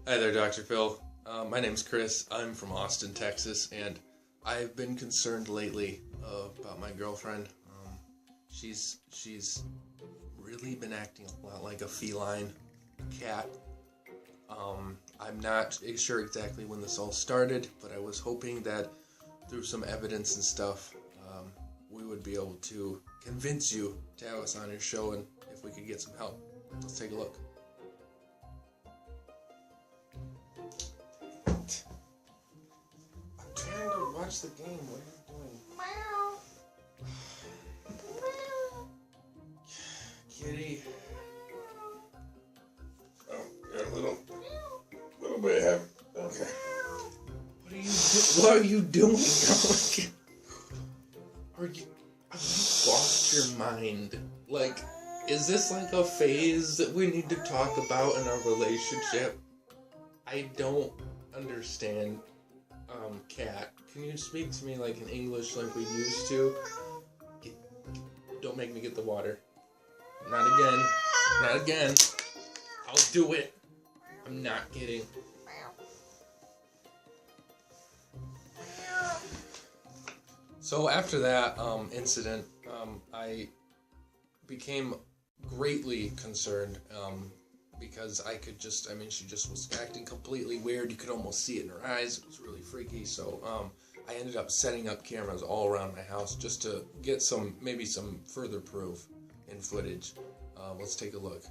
Hi there, Dr. Phil. My name's Chris. I'm from Austin, Texas, and I've been concerned lately about my girlfriend. She's really been acting a lot like a feline cat. I'm not sure exactly when this all started, but I was hoping that through some evidence and stuff, we would be able to convince you to have us on your show, and if we could get some help. Let's take a look. I'm trying to watch the game. What are you doing? Kitty. Oh, you're a little bit heavy. Okay. What are you doing? Have you lost your mind? Like, is this like a phase that we need to talk about in our relationship? I don't understand. Cat, can you speak to me like in English like we used to? Don't make me get the water. Not again. Not again. I'll do it. I'm not kidding. So after that incident, I became greatly concerned because she just was acting completely weird. You could almost see it in her eyes. It was really freaky. So I ended up setting up cameras all around my house just to get maybe some further proof in footage. Let's take a look.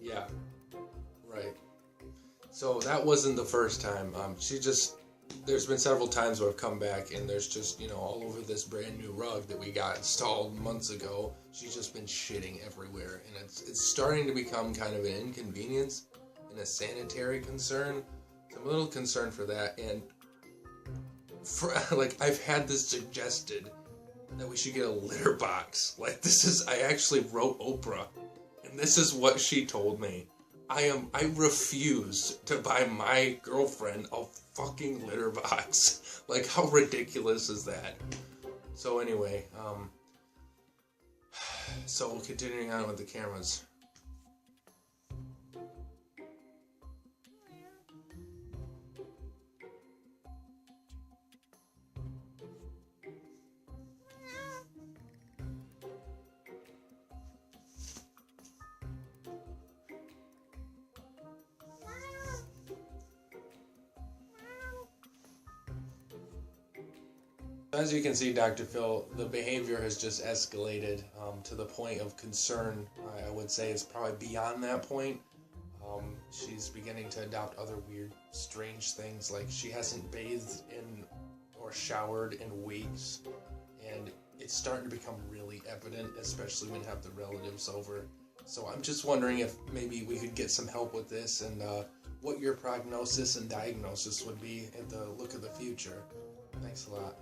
Yeah, right. So that wasn't the first time. There's been several times where I've come back and there's just, all over this brand new rug that we got installed months ago, she's just been shitting everywhere. And it's starting to become kind of an inconvenience and a sanitary concern. So I'm a little concerned for that. And I've had this suggested that we should get a litter box. I actually wrote Oprah. And this is what she told me. I refuse to buy my girlfriend a fucking litter box. Like, how ridiculous is that? So anyway, so continuing on with the cameras. As you can see, Dr. Phil, the behavior has just escalated to the point of concern. I would say it's probably beyond that point. She's beginning to adopt other weird, strange things, like she hasn't bathed in or showered in weeks, and it's starting to become really evident, especially when you have the relatives over. So I'm just wondering if maybe we could get some help with this, and what your prognosis and diagnosis would be at the look of the future. Thanks a lot.